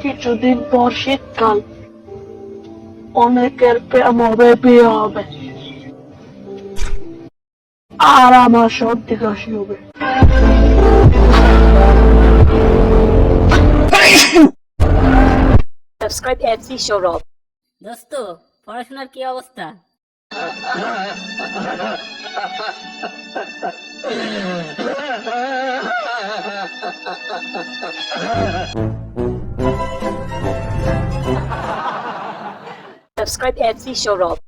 কিছুদিন পর শীতকাল, অনেকের প্রেম হবে, বিয়ে হবে, আর আমার সর্দি কাশি হবে। Subscribe at C Show Rob. দোস্ত, পড়াশোনার কি অবস্থা? Subscribe at C Show Rob.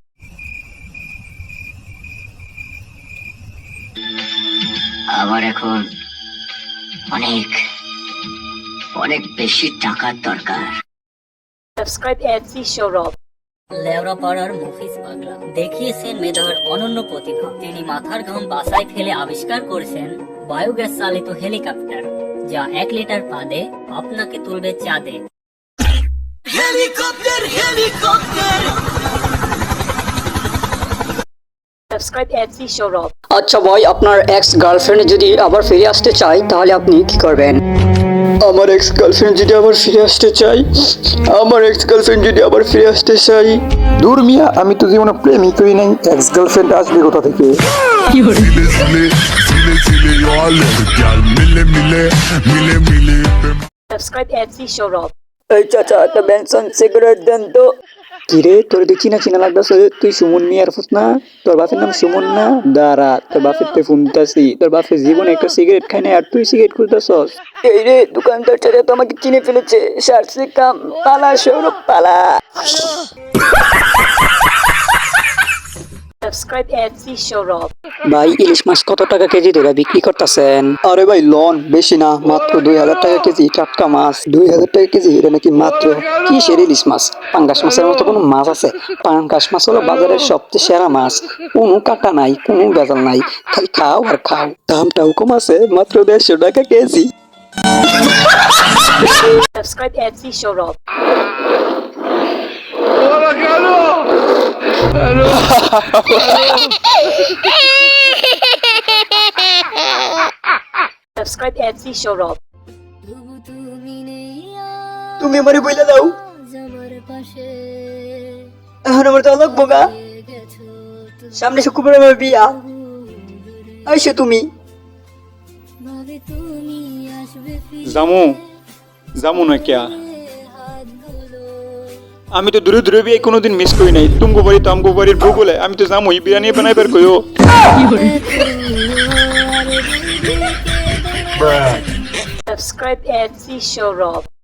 আমার এখন অনেক অনেক বেশি টাকার দরকার। Subscribe at C Show Rob. লেওরা পাড়ার মফিজ পাগলা দেখিয়েছেন মেধার অনন্য প্রতিভা। তিনি মাথার ঘাম বাসায় ফেলে আবিষ্কার করেছেন বায়োগ্যাস চালিত হেলিকপ্টার, যা 1 লিটার পাদে আপনাকে তুলবে চাঁদে। Subscribe at C Show Rob. আচ্ছা ভাই, আপনার এক্স গার্লফ্রেন্ড যদি আবার ফিরে আসতে চায় তাহলে আপনি কি করবেন? আমার এক্স গার্লফ্রেন্ড যদি আবার ফিরে আসতে চাই, দূর মিয়া, আমি তো জীবনে প্রেমই করি নাই, এক্স গার্লফ্রেন্ড আসবে কোথা থেকে? Subscribe at C Show Rob. এই চাচা, একটা বেনসন সিগারেট দেন তো। কিরে, তোর দেখি না চিনা লাগতেছে, তুই সুমন মিয়ার ফুট না? তোর বাপের নাম সুমন না? দাঁড়া, তোর বাপের তে ফোনটাছি। তোর বাপের জীবনে একটা সিগারেট খাই না, আর তুই সিগারেট খুলতেছস? এই রে, দোকানদার চাচা তো আমাকে চিনে ফেলেছে। সারছে কাম, পালা সৌরভ পালা। Subscribe at C Show Rob. ভাই, ইলিশ মাছ কত টাকা কেজি ধরে বিক্রি করতেছেন? আরে ভাই, লন বেশি না, মাত্র 2000 টাকা কেজি টাটকা মাছ। 2000 টাকা কেজি, এটা নাকি মাত্র? কিসের ইলিশ মাছ? পাঙ্গাস মাছের মতো কোনো মাছ আছে? পাঙ্গাস মাছ হলো বাজারের সবচেয়ে সেরা মাছ। কোনো কাটা নাই, কোনো ভেজাল নাই, খালি খাও আর খাও। দামটাও কম আছে, মাত্র 150 টাকা KG. Subscribe at C Show Rob. Subscribe at C Show Rob. তুমি আমারে বইলা দাও, এখন আমার তো লাগবো গা। সামনে শুক্রবার আমার বিয়া, আইসো তুমি। জামু না ক্যা? আমি তো দূরে দূরে বিয়ে কোনোদিন মিস করি নাই। তুমগো বাড়ি তো আমগো বাড়ির বউ বলে আমি তো জামুই, বিরিয়ানি বানাইবার কইও। Subscribe at C Show Rob.